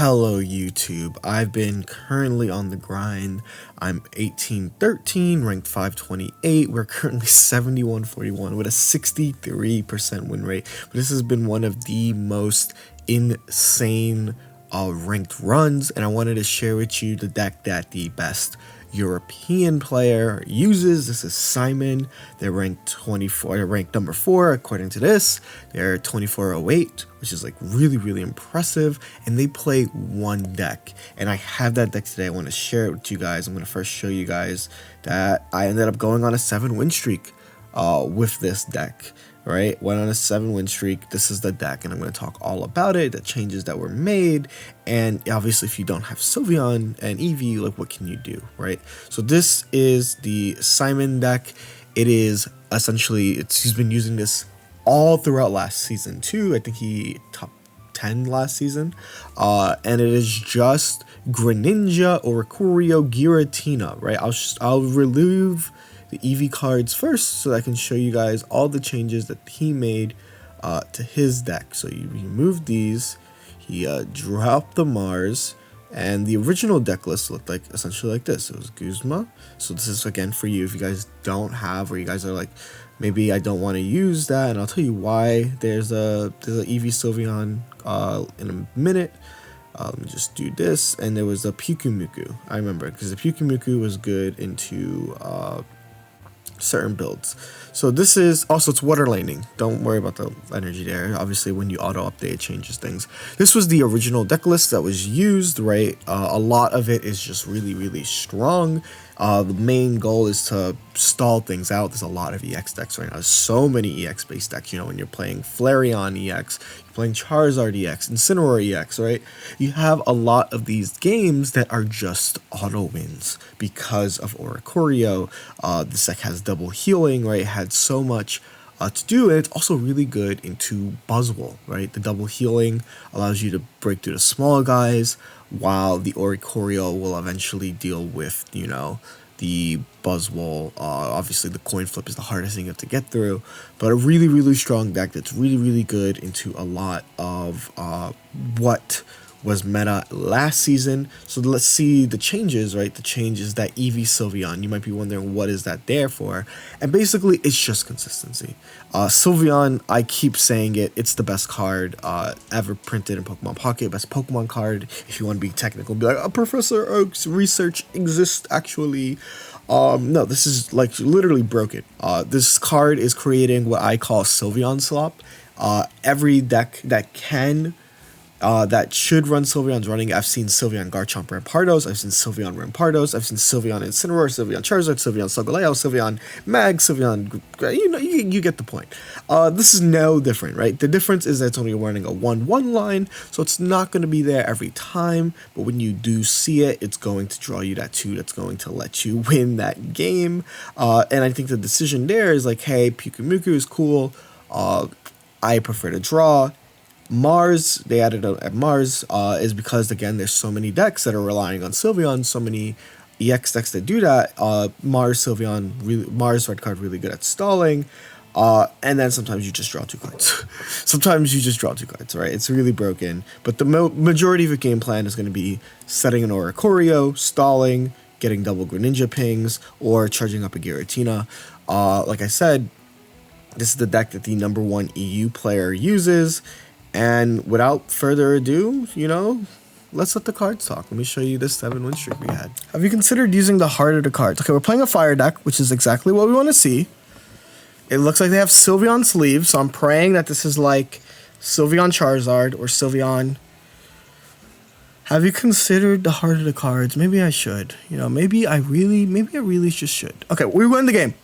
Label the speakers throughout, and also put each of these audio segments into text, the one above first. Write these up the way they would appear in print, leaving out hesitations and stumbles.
Speaker 1: Hello YouTube, I've been currently on the grind. I'm 1813, ranked 528. We're currently 7141 with a 63% win rate. But this has been one of the most insane ranked runs, and I wanted to share with you the deck that the best European player uses. This is Simon. They're ranked 24. They're ranked number 4 according to this. They're 2408, which is like really impressive. And they play one deck, and I have that deck today. I want to share it with you guys. I'm going to first show you guys that I ended up going on a 7-win streak with this deck. Right, went on a 7-win streak. This is the deck, and I'm going to talk all about it, the changes that were made, and obviously if you don't have Sylveon and Eevee, like what can you do, right? So this is the Simon deck. It is essentially, he's been using this all throughout last season too. I think he top 10 last season, and it is just Greninja, Oricorio, Giratina, right? I'll remove the Eevee cards first so that I can show you guys all the changes that he made to his deck. So you remove these, he dropped the Mars, and the original deck list looked like essentially like this. It was Guzma. So this is again for you if you guys don't have, or you guys are like, maybe I don't want to use that, and I'll tell you why. There's a Eevee Sylveon in a minute. Let me just do this, and there was a Pyukumuku. I remember because the Pyukumuku was good into certain builds. So this is also, it's water laning. Don't worry about the energy there. Obviously when you auto update, it changes things. This was the original deck list that was used, right? A lot of it is just really strong. The main goal is to stall things out. There's a lot of EX decks right now. There's so many EX based decks. You know, when you're playing Flareon EX, you're playing Charizard EX, Incineroar EX, right? You have a lot of these games that are just auto wins because of Oricorio. This deck has double healing, right? It had so much to do, and it's also really good into Buzzwole, right? The double healing allows you to break through the smaller guys, while the Oricorio will eventually deal with, you know, the Buzzwole. Obviously the coin flip is the hardest thing you have to get through, but a really strong deck that's really good into a lot of what was meta last season. So let's see the changes, right? The changes that Eevee Sylveon, you might be wondering what is that there for, and basically it's just consistency. Sylveon, I keep saying it, it's the best card ever printed in Pokemon Pocket, best Pokemon card. If you want to be technical, be like, Professor Oak's research exists actually. No, this is like literally broken. This card is creating what I call Sylveon slop. Every deck that can that should run Sylveon's running. I've seen Sylveon Garchomp Rampardos, I've seen Sylveon Rampardos, I've seen Sylveon Incineroar, Sylveon Charizard, Sylveon Solgaleo, Sylveon Mag, Sylveon, you know, you get the point. This is no different, right? The difference is that it's only running a 1/1 line, so it's not going to be there every time, but when you do see it, it's going to draw you that 2 that's going to let you win that game. And I think the decision there is like, hey, Pyukumuku is cool, I prefer to draw. Mars, they added at Mars, is because, again, there's so many decks that are relying on Sylveon, so many EX decks that do that. Mars, Sylveon, Mars red card really good at stalling, and then sometimes you just draw 2 cards. Sometimes you just draw 2 cards, right? It's really broken, but the majority of your game plan is going to be setting an Oricorio, stalling, getting double Greninja pings, or charging up a Giratina. Like I said, this is the deck that the #1 EU player uses. And without further ado, you know, let's let the cards talk. Let me show you this 7-win streak we had. Have you considered using the harder the cards? Okay, we're playing a fire deck, which is exactly what we want to see. It looks like they have Sylveon sleeves, so I'm praying that this is like Sylveon Charizard or Sylveon. Have you considered the harder the cards? Maybe I should. You know, maybe I really just should. Okay, we win the game.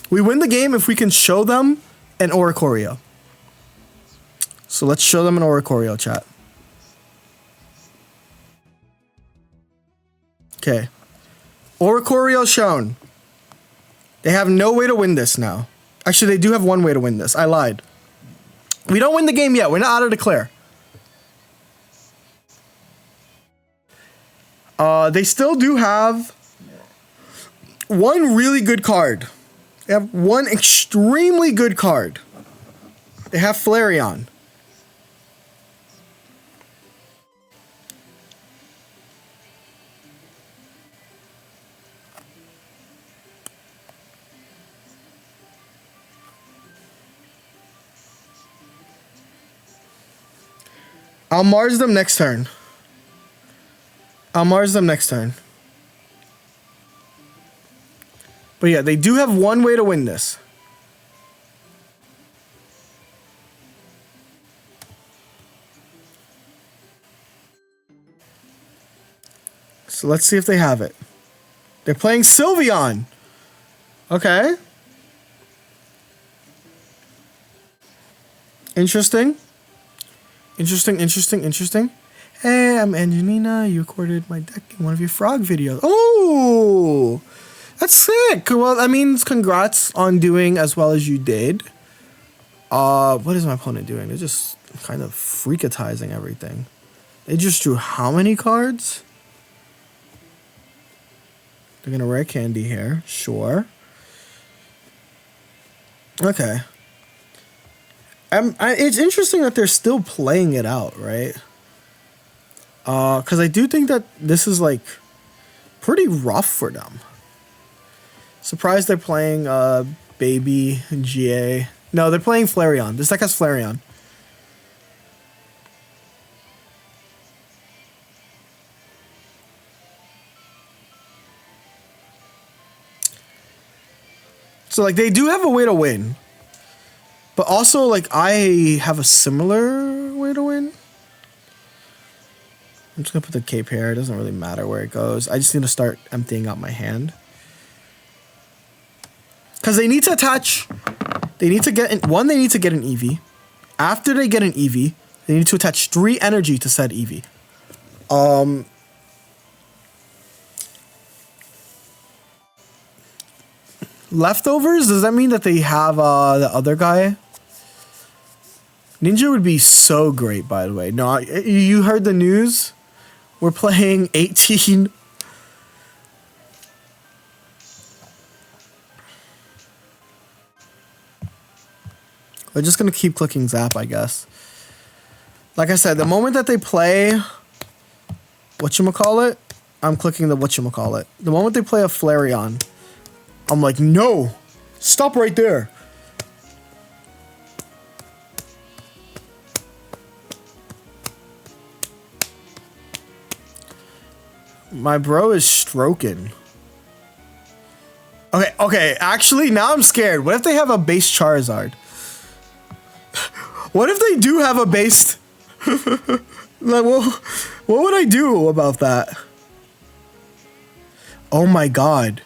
Speaker 1: We win the game if we can show them an Oricorio. So let's show them an Oricorio, chat. Okay. Oricorio shown. They have no way to win this now. Actually, they do have one way to win this. I lied. We don't win the game yet. We're not out of the clear. They still do have one really good card. They have one extremely good card. They have Flareon. I'll Mars them next turn. I'll Mars them next turn. But yeah, they do have one way to win this. So let's see if they have it. They're playing Sylveon. Okay. Interesting. Interesting. Hey, I'm Angelina. You recorded my deck in one of your frog videos. Oh, that's sick. Well, that means congrats on doing as well as you did. What is my opponent doing? They're just kind of freakatizing everything. They just drew how many cards? They're gonna rare candy here. Sure. Okay. It's interesting that they're still playing it out, right? Because I do think that this is, like, pretty rough for them. Surprised they're playing, Baby, GA. No, they're playing Flareon. This deck has Flareon. So, like, they do have a way to win. But also, like, I have a similar way to win. I'm just gonna put the cape here. It doesn't really matter where it goes. I just need to start emptying out my hand. Because they need to attach... They need to get... One, they need to get an EV. After they get an EV, they need to attach 3 energy to said EV. Leftovers? Does that mean that they have the other guy? Ninja would be so great, by the way. No, you heard the news? We're playing 18. We're just going to keep clicking Zap, I guess. Like I said, the moment that they play... Whatchamacallit? I'm clicking the whatchamacallit. The moment they play a Flareon... I'm like, no! Stop right there! My bro is stroking. Okay, actually, now I'm scared. What if they have a base Charizard? What if they do have a base... Like, what would I do about that? Oh my god.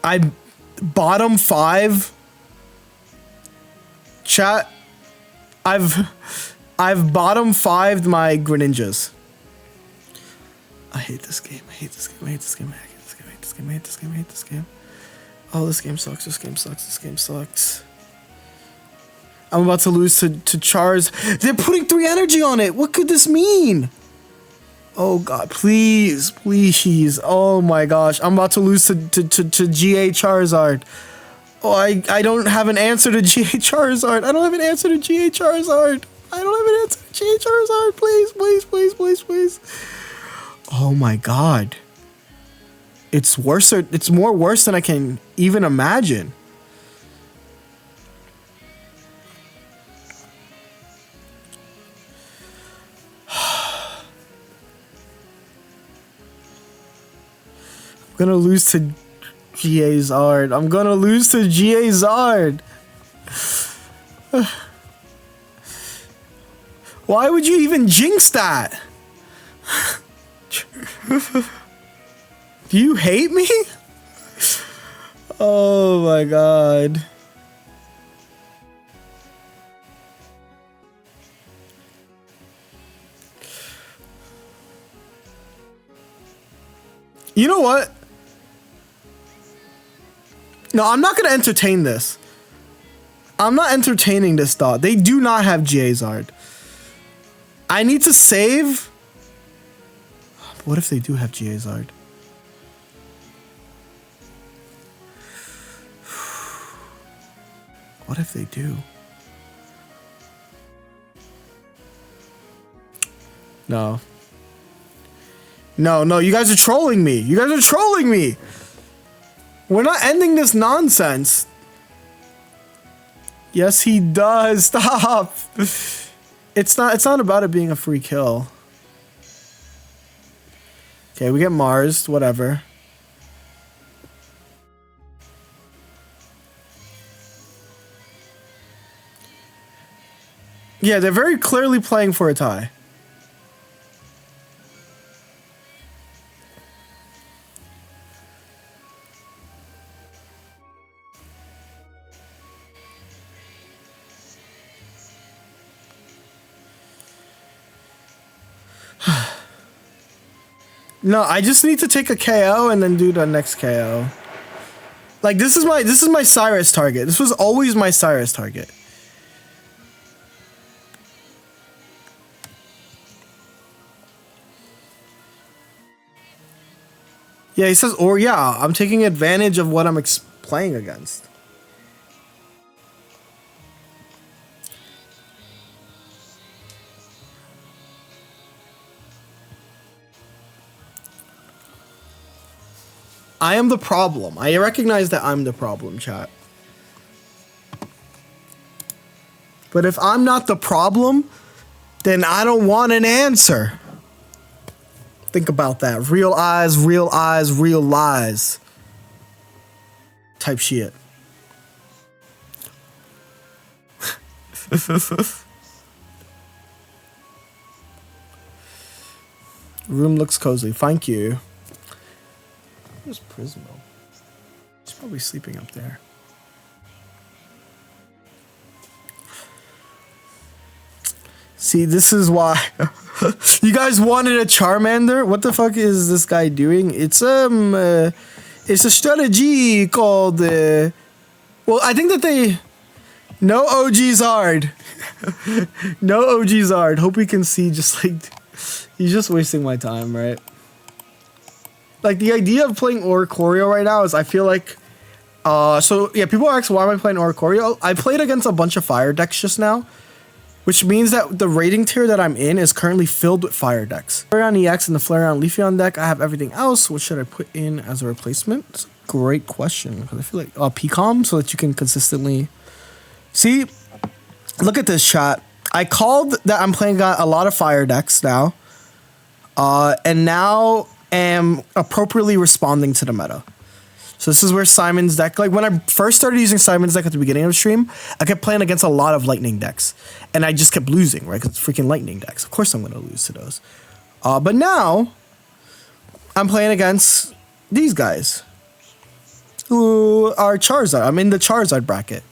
Speaker 1: I bottom 5. Chat. I've bottom 5'd my Greninjas. I hate this game. I hate this game. I hate this game. I hate this game. I hate this game. I hate this game. I hate this game. Oh, this game sucks. This game sucks. This game sucks. I'm about to lose to Chars. They're putting 3 energy on it. What could this mean? Oh god, please, please. Oh my gosh, I'm about to lose to GA Charizard. Oh, I don't have an answer to GA Charizard. I don't have an answer to GA Charizard. I don't have an answer to GA Charizard. Please, please, please, please, please. Oh my god. It's worse. It's more worse than I can even imagine. I'm gonna lose to GA Zard. I'm gonna lose to GA Zard. Why would you even jinx that? Do you hate me? Oh my god. You know what? No, I'm not going to entertain this. I'm not entertaining this thought. They do not have Zard. I need to save. What if they do have Zard? What if they do? No. No, you guys are trolling me. You guys are trolling me. We're not ending this nonsense. Yes, he does. Stop.
Speaker 2: It's not about it being a free kill. Okay, we get Mars, whatever. Yeah, they're very clearly playing for a tie. No, I just need to take a KO and then do the next KO. Like this is my Cyrus target. This was always my Cyrus target. Yeah, he says, or yeah, I'm taking advantage of what I'm playing against. I am the problem. I recognize that I'm the problem, chat. But if I'm not the problem, then I don't want an answer. Think about that. Real eyes, real lies. Type shit. Room looks cozy. Thank you. Where's Prismo? He's probably sleeping up there. See, this is why you guys wanted a Charmander. What the fuck is this guy doing? It's a strategy called. Well, I think that they. No OG Zard. No OG Zard. Hope we can see. Just like he's just wasting my time, right? Like, the idea of playing Oricorio right now is I feel like... so, yeah, people ask, why am I playing Oricorio? I played against a bunch of fire decks just now, which means that the rating tier that I'm in is currently filled with fire decks. Flareon EX and the Flareon Leafeon deck, I have everything else. What should I put in as a replacement? It's a great question, because I feel like... PCOM, so that you can consistently... See? Look at this, chat. I called that I'm playing a lot of fire decks now, and now... am appropriately responding to the meta. So this is where Simon's deck, like when I first started using Simon's deck at the beginning of the stream, I kept playing against a lot of lightning decks. And I just kept losing, right? Because it's freaking lightning decks. Of course I'm going to lose to those. But now, I'm playing against these guys. Who are Charizard. I'm in the Charizard bracket.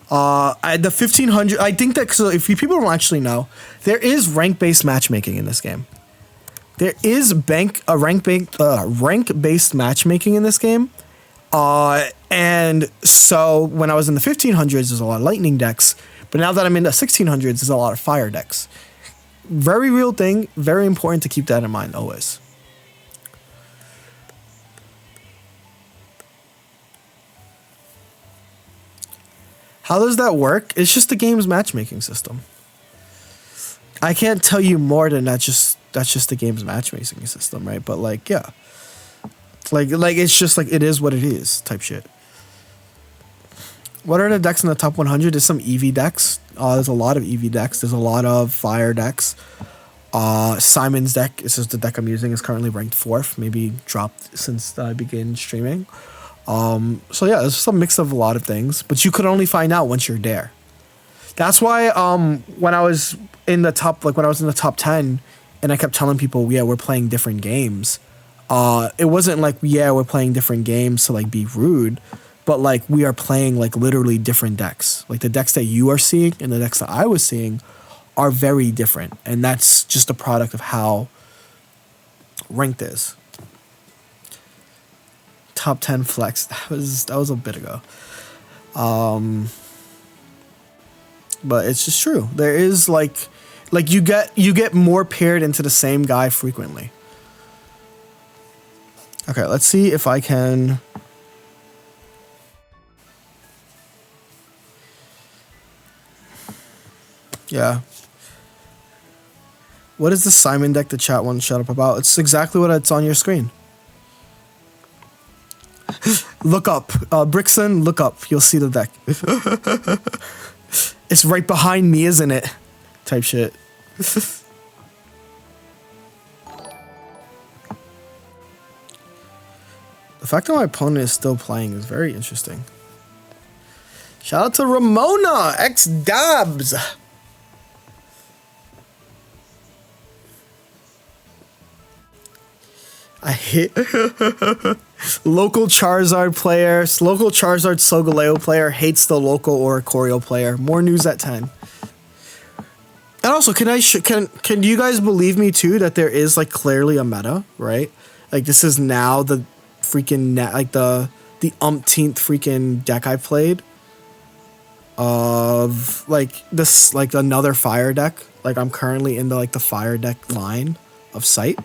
Speaker 2: The 1500, I think that, so if people don't actually know, there is rank-based matchmaking in this game. There is rank-based matchmaking in this game. And so when I was in the 1500s, there's a lot of lightning decks. But now that I'm in the 1600s, there's a lot of fire decks. Very real thing. Very important to keep that in mind always. How does that work? It's just the game's matchmaking system. I can't tell you more than that's just the game's matchmaking system, right? But like, yeah, like it's just like it is what it is type shit. What are the decks in the top 100? There's some EV decks. There's a lot of EV decks. There's a lot of fire decks. Simon's deck, this is the deck I'm using, is currently ranked 4th, maybe dropped since I began streaming. So yeah, it's just a mix of a lot of things, but you could only find out once you're there. That's why when I was in the top, like when I was in the top 10 and I kept telling people, yeah, we're playing different games. It wasn't like, yeah, we're playing different games to like be rude, but like we are playing like literally different decks. Like the decks that you are seeing and the decks that I was seeing are very different. And that's just a product of how ranked is. Top 10 flex. That was a bit ago. But it's just true. There is like you get more paired into the same guy frequently. Okay, let's see if I can. Yeah. What is the Simon deck the chat won't shut up about? It's exactly what it's on your screen. Look up. Brixton, look up. You'll see the deck. It's right behind me, isn't it? type shit. The fact that my opponent is still playing is very interesting. Shout out to Ramona X Dabs. I hit local Charizard player, local Charizard Solgaleo player hates the local Oricorio player. More news at 10. And also, can you guys believe me too that there is like clearly a meta, right? Like this is now the freaking the umpteenth freaking deck I played of like this, like another fire deck. Like I'm currently in the like the fire deck line of sight.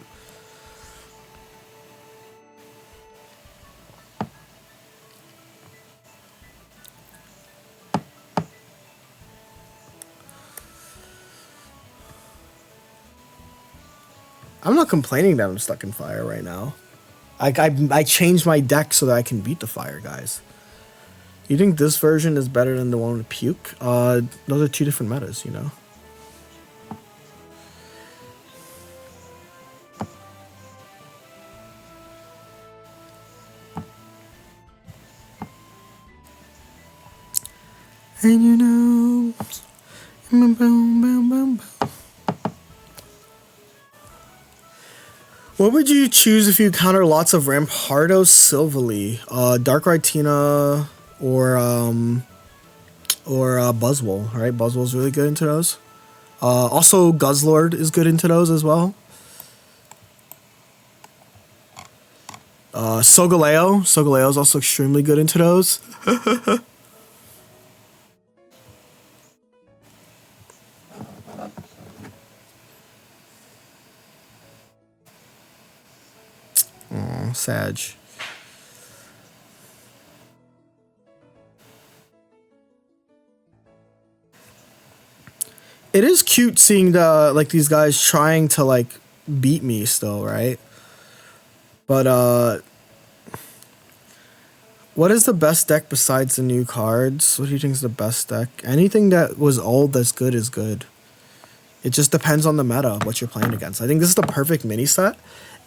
Speaker 2: I'm not complaining that I'm stuck in fire right now. I changed my deck so that I can beat the fire guys. You think this version is better than the one with puke? Those are two different metas, you know. And you know, boom, boom, boom, boom. What would you choose if you counter lots of Rampardos Silvally, Dark Rhytina, or Buzzwole? Right, Buzzwole's really good into those. Also, Guzzlord is good into those as well. Solgaleo is also extremely good into those. Oh, Sag. It is cute seeing these guys trying to like beat me still, right? But what is the best deck besides the new cards? What do you think is the best deck? Anything that was old that's good is good. It just depends on the meta, what you're playing against. I think this is the perfect mini set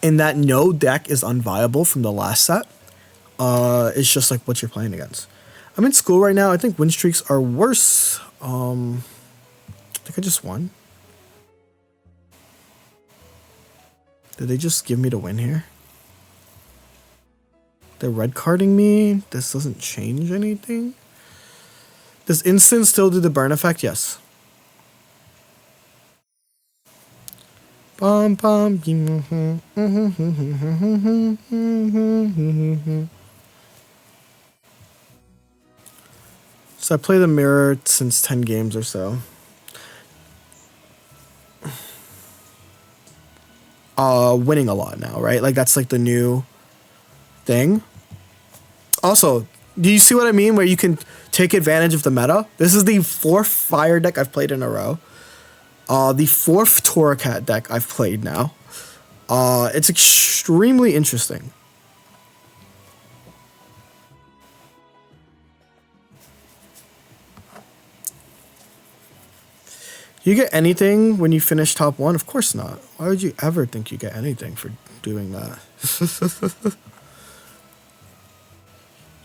Speaker 2: in that no deck is unviable from the last set. It's just like what you're playing against. I'm in school right now. I think win streaks are worse. I think I just won. Did they just give me the win here? They're red carding me. This doesn't change anything. Does instant still do the burn effect? Yes. Bum, bum. So I play the mirror since 10 games or so. Winning a lot now, right? Like that's like the new thing. Also, do you see what I mean? Where you can take advantage of the meta. This is the 4th fire deck I've played in a row. The 4th Torracat deck I've played now. It's extremely interesting. You get anything when you finish top 1? Of course not. Why would you ever think you get anything for doing that?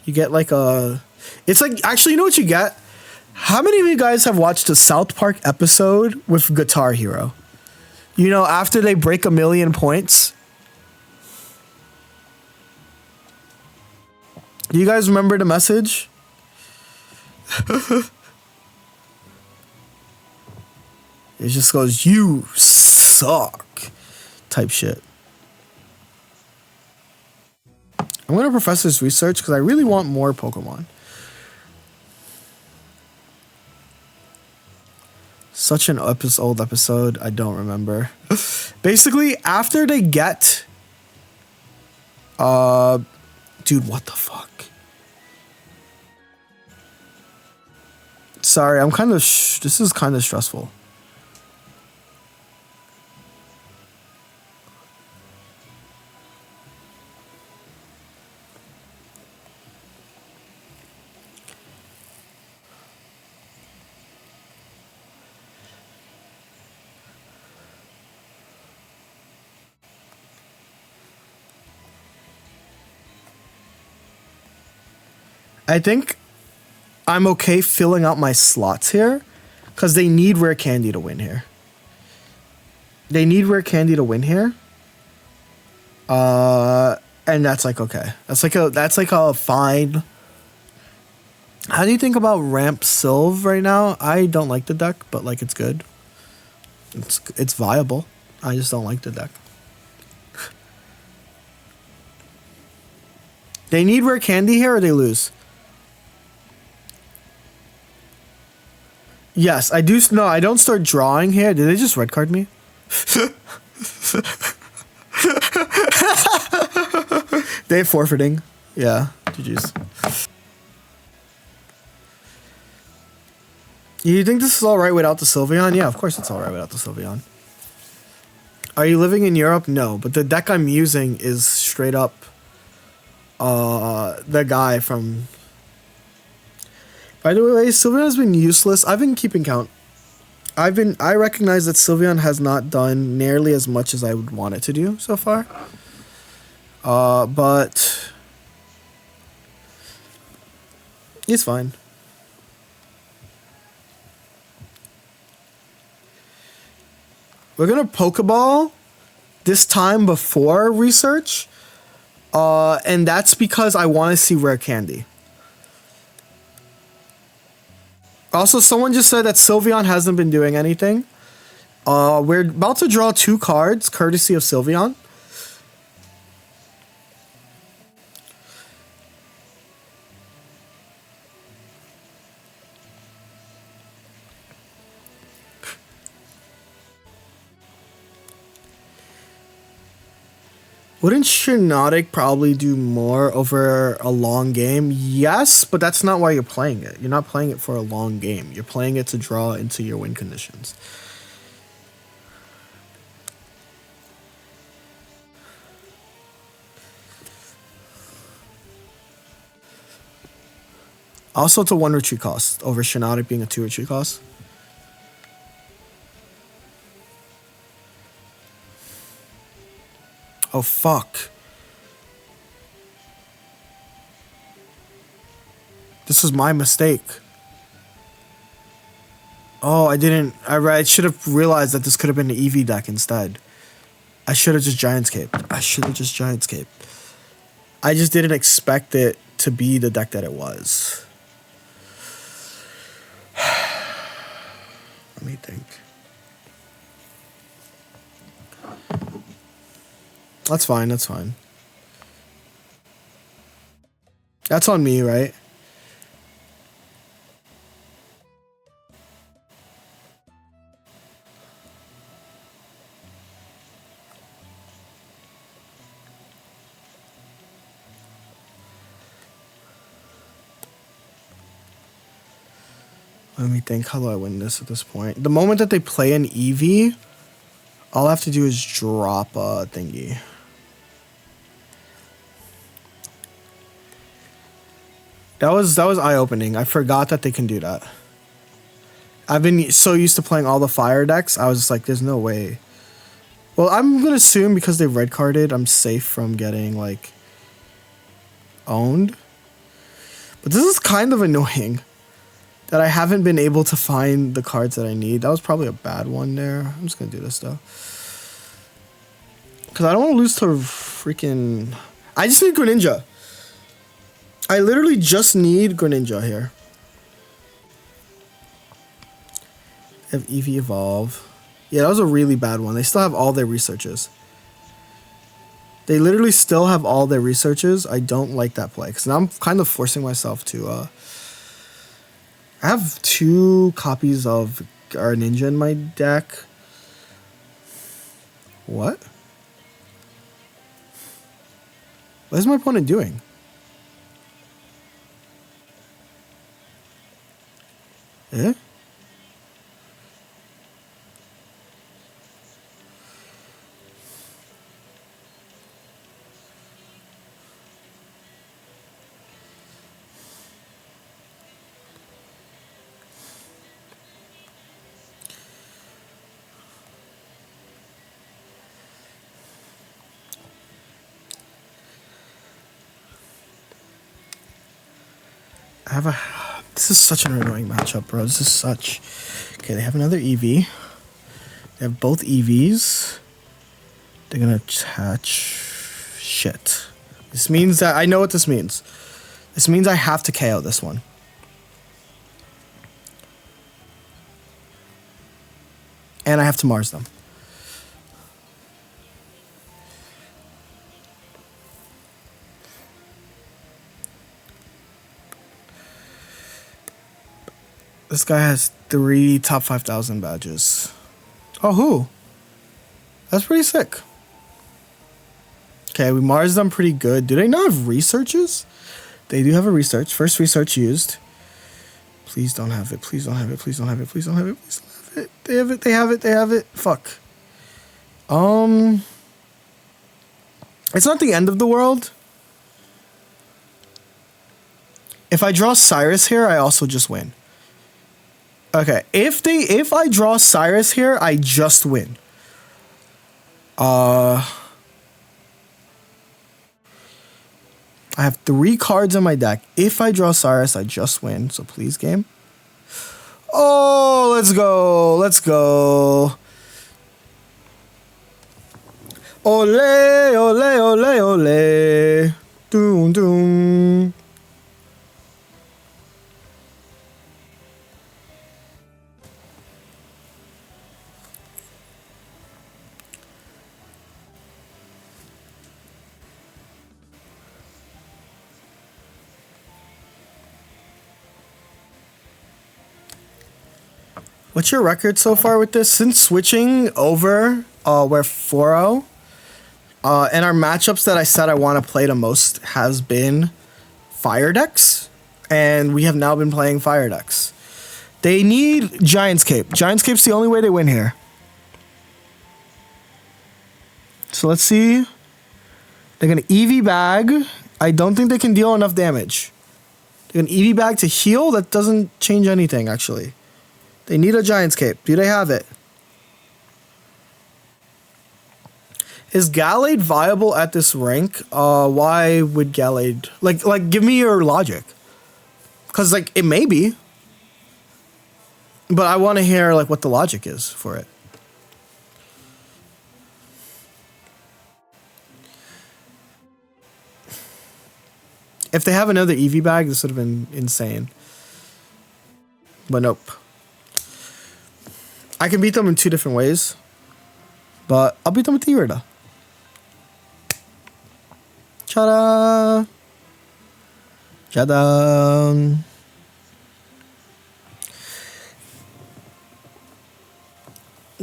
Speaker 2: You get like a... It's like... Actually, you know what you get? How many of you guys have watched a South Park episode with Guitar Hero? You know, after they break 1,000,000 points. Do you guys remember the message? It just goes, you suck, type shit. I'm going to Professor's Research because I really want more Pokemon. Such an old episode, I don't remember. Basically, after they get... Dude, what the fuck? Sorry, I'm kind of... This is kind of stressful. I think I'm okay filling out my slots here because they need rare candy to win here. They need rare candy to win here. And that's like okay. That's like a fine. How do you think about Ramp Sylve right now? I don't like the deck, but like it's good. It's viable. I just don't like the deck. They need rare candy here or they lose. Yes, I do. No, I don't start drawing here. Did they just red card me? They forfeiting. Yeah, GG's. You think this is all right without the Sylveon? Yeah, of course it's all right without the Sylveon. Are you living in Europe? No, but the deck I'm using is straight up the guy from... By the way, Sylveon has been useless. I've been keeping count. I recognize that Sylveon has not done nearly as much as I would want it to do so far. But he's fine. We're gonna Pokeball this time before research. And that's because I want to see rare candy. Also, someone just said that Sylveon hasn't been doing anything. We're about to draw 2 cards, courtesy of Sylveon. Wouldn't Shiinotic probably do more over a long game? Yes, but that's not why you're playing it. You're not playing it for a long game. You're playing it to draw into your win conditions. Also, it's a 1 retreat cost over Shiinotic being a 2 retreat cost. Oh, fuck. This was my mistake. Oh, I should have realized that this could have been an EV deck instead. I should have just Giantscaped. I just didn't expect it to be the deck that it was. Let me think. That's fine. That's on me, right? Let me think. How do I win this at this point? The moment that they play an Eevee, all I have to do is drop a thingy. That was eye-opening. I forgot that they can do that. I've been so used to playing all the fire decks, I was just like, there's no way. Well, I'm going to assume because they red carded, I'm safe from getting, like, owned. But this is kind of annoying that I haven't been able to find the cards that I need. That was probably a bad one there. I'm just going to do this, though. Because I don't want to lose to freaking... I just need Greninja. I literally just need Greninja here. Have Eevee evolve. Yeah, that was a really bad one. They still have all their researches. They literally still have all their researches. I don't like that play. Because now I'm kind of forcing myself to... I have 2 copies of Greninja in my deck. What? What is my opponent doing? Eh? This is such an annoying matchup, bro. This is such. Okay, they have another EV. They have both EVs. They're gonna attach. Shit. This means that I know what this means. This means I have to KO this one. And I have to Mars them. This guy has 3 top 5,000 badges. Oh, who? That's pretty sick. Okay, we Mars them pretty good. Do they not have researches? They do have a research. First research used. Please don't have it. Please don't have it. Please don't have it. Please don't have it. Please don't have it. They have it. They have it. They have it. Fuck. It's not the end of the world. If I draw Cyrus here, I also just win. Okay, if I draw Cyrus here, I just win. I have 3 cards in my deck. If I draw Cyrus, I just win. So please, game. Oh, let's go. Let's go. Ole, ole, ole, ole. Doom, doom. What's your record so far with this? Since switching over, we're 4-0. And our matchups that I said I want to play the most has been fire decks. And we have now been playing fire decks. They need Giant's Cape. Giant's Cape's the only way they win here. So let's see. They're going to EV bag. I don't think they can deal enough damage. They're going to EV bag to heal. That doesn't change anything, actually. They need a Giant's Cape. Do they have it? Is Gallade viable at this rank? Why would Gallade... Like, give me your logic. Because, like, it may be. But I want to hear, like, what the logic is for it. If they have another EV bag, this would have been insane. But nope. I can beat them in 2 different ways. But I'll beat them with the Irida. Ta-da! Ta-da!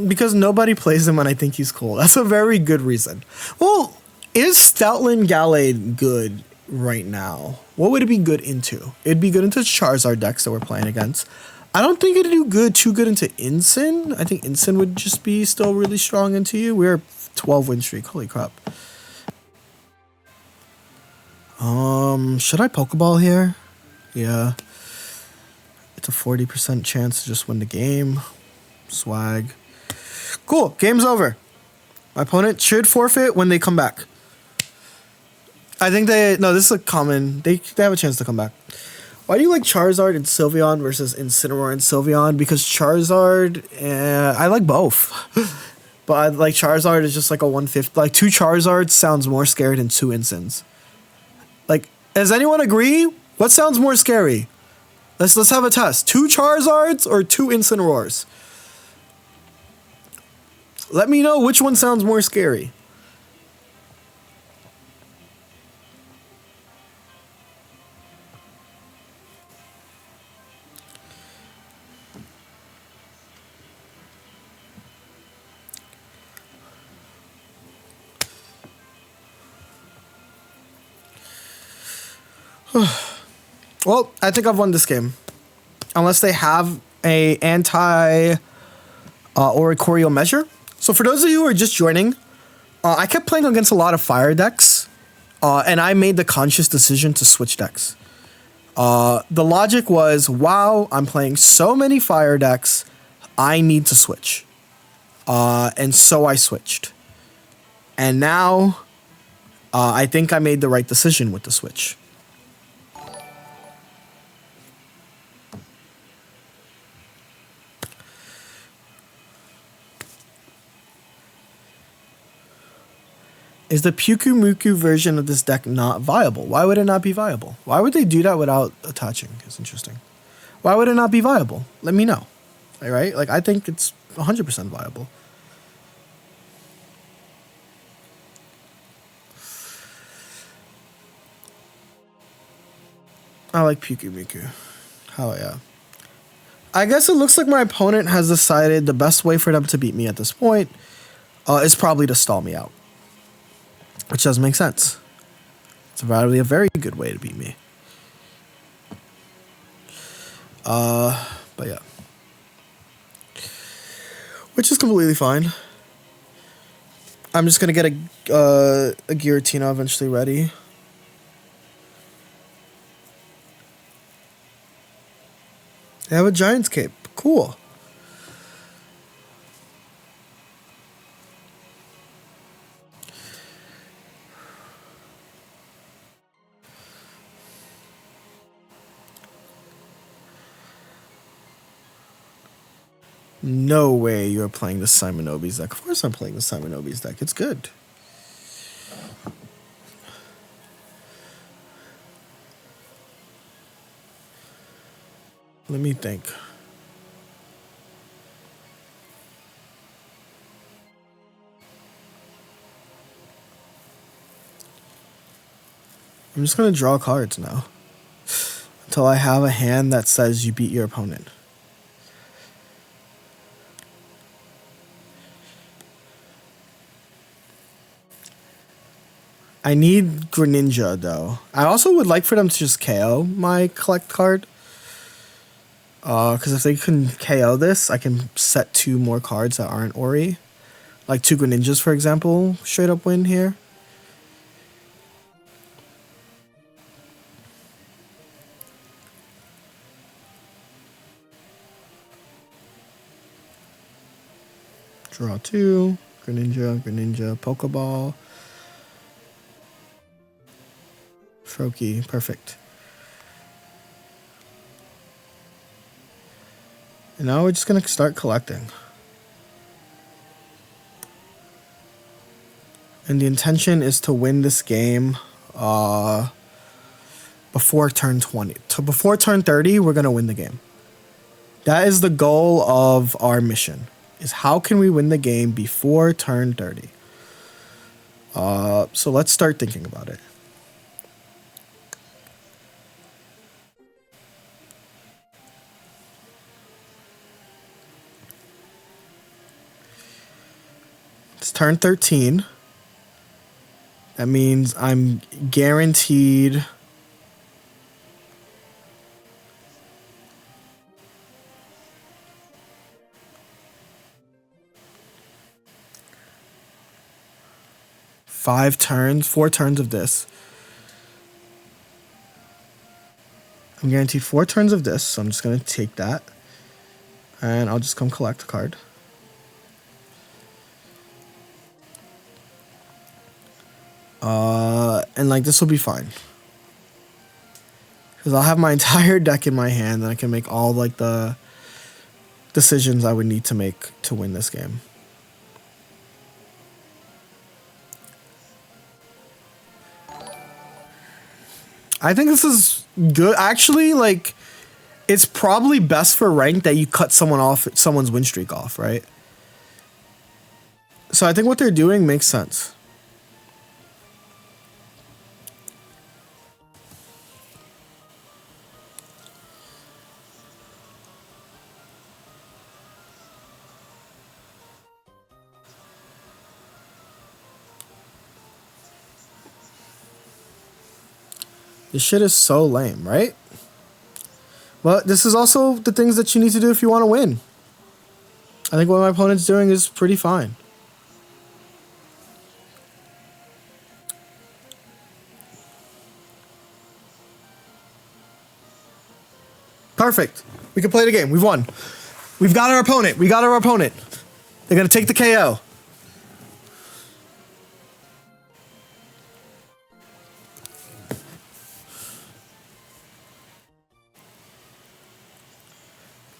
Speaker 2: Because nobody plays him and I think he's cool. That's a very good reason. Well, is Stoutland Gallade good right now? What would it be good into? It'd be good into Charizard decks that we're playing against. I don't think it'd do too good into Incin. I think Incin would just be still really strong into you. We're 12 win streak. Holy crap. Should I Pokeball here? Yeah. It's a 40% chance to just win the game. Swag. Cool. Game's over. My opponent should forfeit when they come back. I think no, this is a common. They have a chance to come back. Why do you like Charizard and Sylveon versus Incineroar and Sylveon? Because Charizard, I like both. But I like Charizard is just like a 150. Like 2 Charizards sounds more scary than 2 Incins. Like, does anyone agree? What sounds more scary? Let's have a test. 2 Charizards or 2 Incineroars? Let me know which one sounds more scary. Well, I think I've won this game. Unless they have a anti-Oricorio measure. So for those of you who are just joining, I kept playing against a lot of fire decks. And I made the conscious decision to switch decks. The logic was, wow, I'm playing so many fire decks, I need to switch. And so I switched. And now, I think I made the right decision with the switch. Is the Pyukumuku version of this deck not viable? Why would it not be viable? Why would they do that without attaching? It's interesting. Why would it not be viable? Let me know. All right? Like, I think it's 100% viable. I like Pyukumuku. Hell yeah. I guess it looks like my opponent has decided the best way for them to beat me at this point is probably to stall me out. Which does make sense. It's probably a very good way to beat me. But yeah. Which is completely fine. I'm just gonna get a Giratina eventually ready. They have a Giant's Cape. Cool. No way you're playing the Simonobi's deck. Of course I'm playing the Simonobi's deck. It's good. Let me think. I'm just going to draw cards now. Until I have a hand that says you beat your opponent. I need Greninja, though. I also would like for them to just KO my collect card. Because if they can KO this, I can set 2 more cards that aren't Ori. Like 2 Greninjas, for example, straight up win here. Draw 2. Greninja, Pokeball. Froakie, perfect. And now we're just going to start collecting. And the intention is to win this game before turn 20. Before turn 30, we're going to win the game. That is the goal of our mission. Is how can we win the game before turn 30? So let's start thinking about it. It's turn 13. That means I'm guaranteed four turns of this. I'm guaranteed 4 turns of this, so I'm just going to take that. And I'll just come collect a card. And like this will be fine. Because I'll have my entire deck in my hand and I can make all like the decisions I would need to make to win this game. I think this is good. Actually, like, it's probably best for rank that you cut someone's win streak off, right? So I think what they're doing makes sense. This shit is so lame, right? But this is also the things that you need to do if you want to win. I think what my opponent's doing is pretty fine. Perfect. We can play the game. We've won. We've got our opponent. We got our opponent. They're going to take the KO.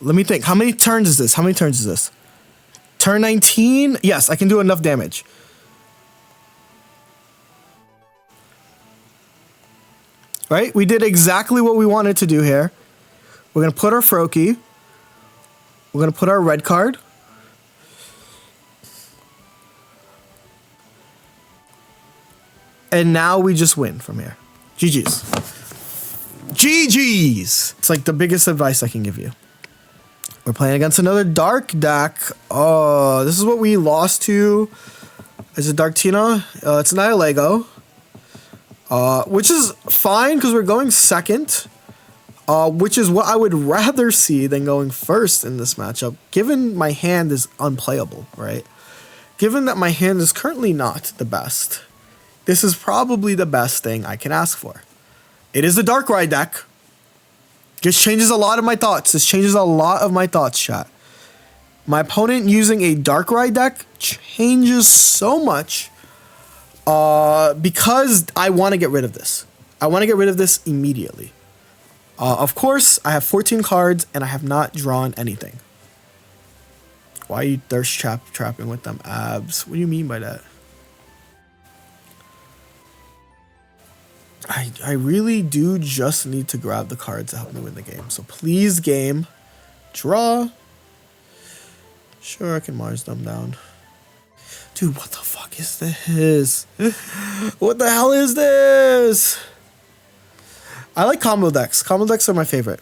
Speaker 2: Let me think. How many turns is this? Turn 19? Yes, I can do enough damage. right? We did exactly what we wanted to do here. We're going to put our Froakie. We're going to put our red card. And now we just win from here. GG's. GG's! It's like the biggest advice I can give you. We're playing against another Dark deck. Oh, this is what we lost to. Is it Darktina? It's Nihilego. Which is fine because we're going second. Which is what I would rather see than going first in this matchup, given my hand is unplayable, right? Given that my hand is currently not the best, this is probably the best thing I can ask for. It is a Darkrai deck. This changes a lot of my thoughts. This changes a lot of my thoughts, chat. My opponent using a Darkrai deck changes so much because I want to get rid of this. I want to get rid of this immediately. Of course, I have 14 cards and I have not drawn anything. Why are you thirst trapping with them abs? What do you mean by that? I really do just need to grab the cards to help me win the game. So please, game, draw. Sure, I can Mars them down. Dude, what the fuck is this? What the hell is this? I like combo decks. Combo decks are my favorite.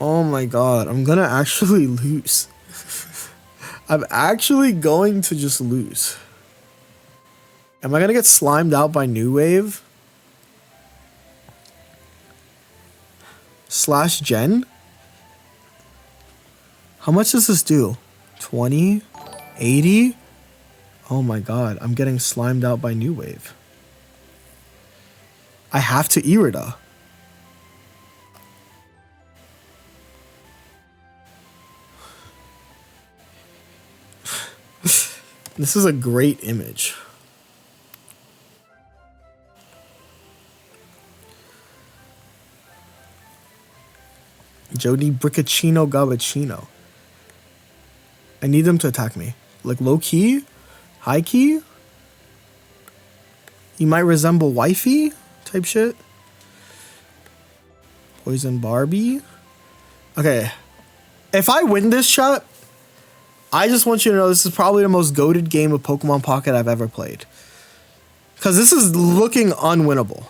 Speaker 2: Oh my god, I'm gonna actually lose. I'm actually going to just lose. Am I gonna get slimed out by New Wave? Slash Gen? How much does this do? 20? 80? Oh my god, I'm getting slimed out by New Wave. I have to Irida. This is a great image. Jeudy Brickachino Gabachino. I need them to attack me. Like low key? High key? You might resemble wifey type shit. Poison Barbie. Okay. If I win this shot, I just want you to know this is probably the most goated game of Pokemon Pocket I've ever played. Because this is looking unwinnable.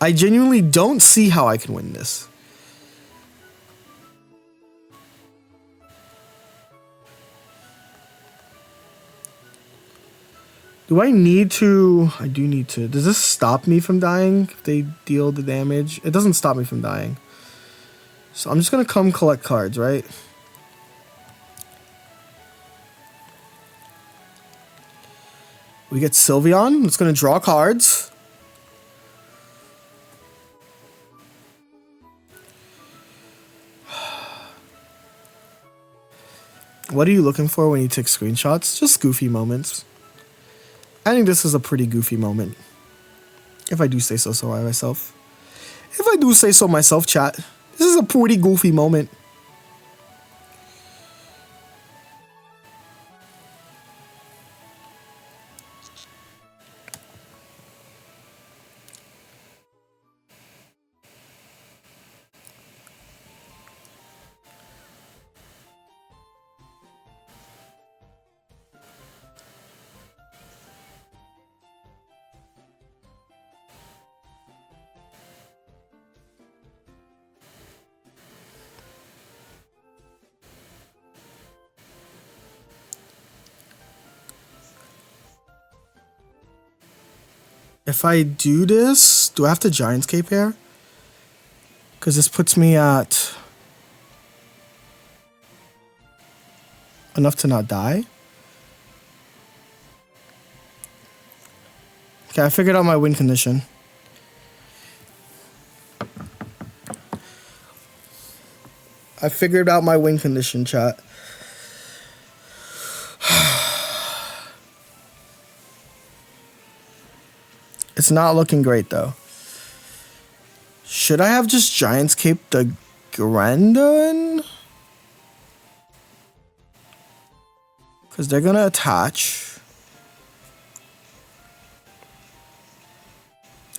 Speaker 2: I genuinely don't see how I can win this. Do I need to? I do need to. Does this stop me from dying if they deal the damage? It doesn't stop me from dying. So I'm just going to come collect cards, right? We get Sylveon. It's going to draw cards. What are you looking for when you take screenshots? Just goofy moments. I think this is a pretty goofy moment. If I do say so myself. If I do say so myself, chat. This is a pretty goofy moment. If I do this, do I have to Giant's Cape here? Because this puts me at enough to not die. Okay, I figured out my win condition. I figured out my win condition, chat. It's not looking great, though. Should I have just Giant's Cape the Grandin. Because they're going to attach.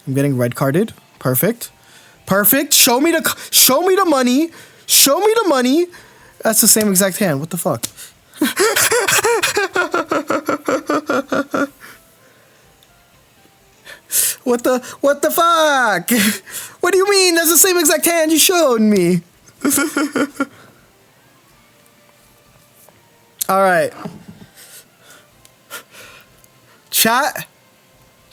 Speaker 2: I'm getting red carded. Perfect. Perfect. Show me the money. Show me the money. That's the same exact hand. What the fuck? What the fuck? What do you mean? That's the same exact hand you showed me. All right. Chat,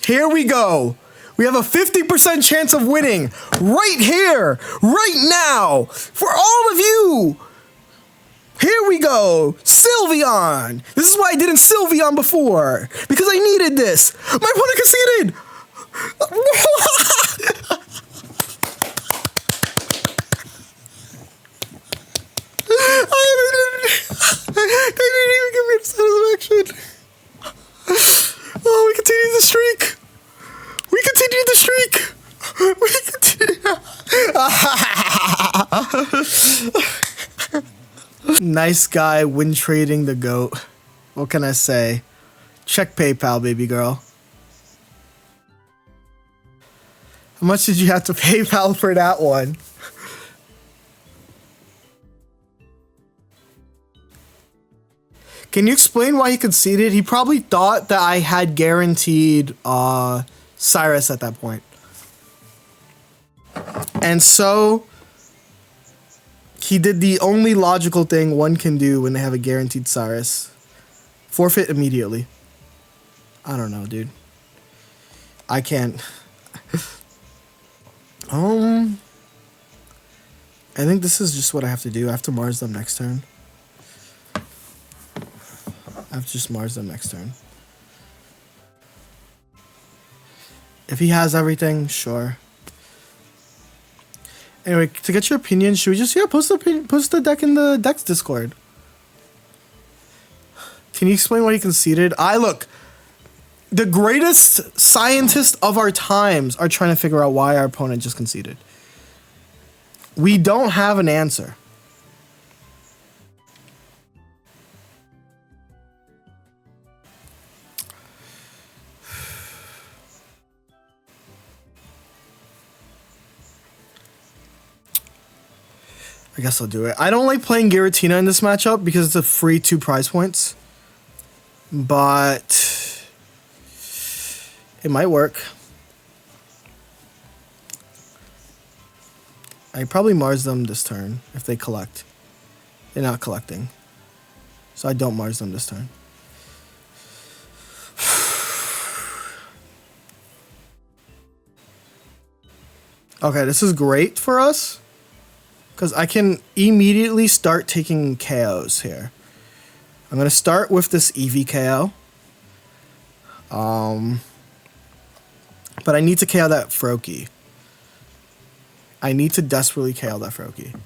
Speaker 2: here we go. We have a 50% chance of winning right here, right now, for all of you. Here we go. Sylveon. This is why I didn't Sylveon before, because I needed this. My opponent conceded. They didn't even give me the satisfaction. Oh, we continue the streak. We continue the streak. We continue. Nice guy win trading the GOAT. What can I say? Check PayPal, baby girl. How much did you have to PayPal for that one? Can you explain why he conceded? He probably thought that I had guaranteed Cyrus at that point. And so he did the only logical thing one can do when they have a guaranteed Cyrus. Forfeit immediately. I don't know, dude. I can't. I think this is just what I have to do. I have to Mars them next turn. I have to just Mars them next turn. If he has everything, sure. Anyway, to get your opinion, should we just post the deck in the decks Discord? Can you explain why he conceded? Look, the greatest scientists of our times are trying to figure out why our opponent just conceded. We don't have an answer. I guess I'll do it. I don't like playing Giratina in this matchup because it's a free 2 prize points. But it might work. I probably Mars them this turn if they collect. They're not collecting. So I don't Mars them this turn. Okay, this is great for us. Because I can immediately start taking KOs here. I'm going to start with this EV KO. But I need to KO that Froakie. I need to desperately KO that Froakie.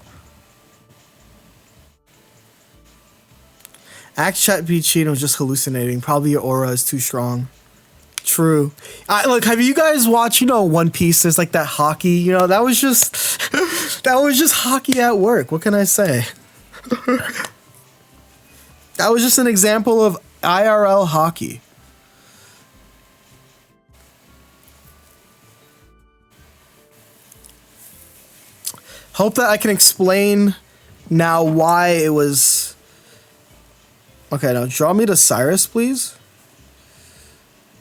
Speaker 2: Act Chat B cheating was just hallucinating. Probably your aura is too strong. True. Look, have you guys watched, One Piece? There's like that hockey, that was just that was just hockey at work. What can I say? That was just an example of IRL hockey. Hope that I can explain now why it was. Okay, now draw me to Cyrus, please.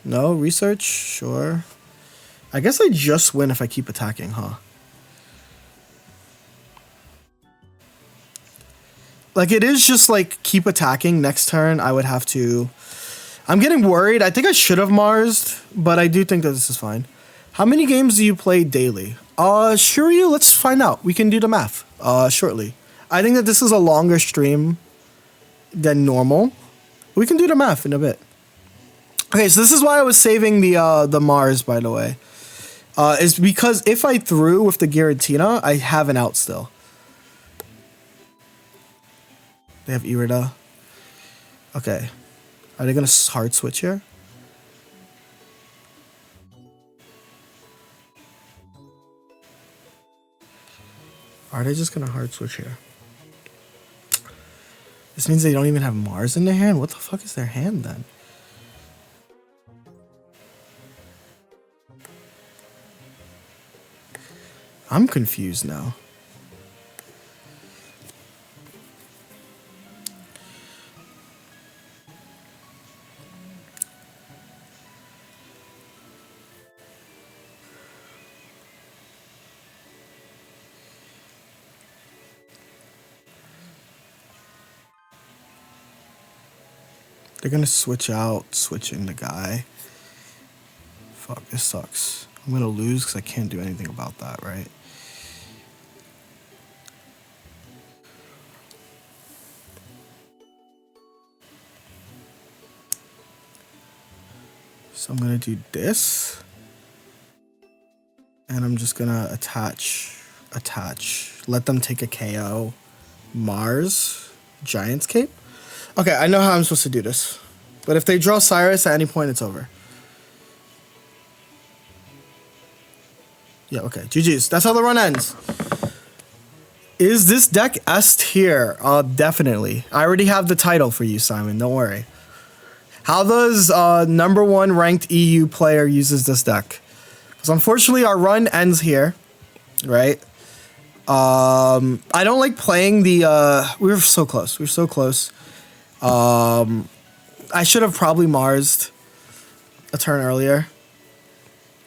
Speaker 2: No, research, sure. I guess I just win if I keep attacking, huh? Like, it is just like keep attacking. Next turn, I would have to. I'm getting worried. I think I should have Marsed, but I do think that this is fine. How many games do you play daily? Shiryu, let's find out. We can do the math shortly. I think that this is a longer stream than normal. We can do the math in a bit. Okay, so this is why I was saving the Mars, by the way. Is because if I threw with the Giratina, I have an out still. They have Irida. Okay. Are they going to hard switch here? Are they just gonna hard switch here? This means they don't even have Mars in their hand? What the fuck is their hand then? I'm confused now. They're gonna switch out, switching the guy. Fuck, this sucks. I'm gonna lose because I can't do anything about that, right? So I'm gonna do this. And I'm just gonna attach. Let them take a KO. Mars, Giant's Cape. Okay, I know how I'm supposed to do this. But if they draw Cyrus at any point, it's over. Yeah, okay. GG's. That's how the run ends. Is this deck S tier? Definitely. I already have the title for you, Simon. Don't worry. How does #1 ranked EU player uses this deck? Because unfortunately our run ends here, right? I don't like playing the... we were so close. We were so close. I should have probably Marsed a turn earlier.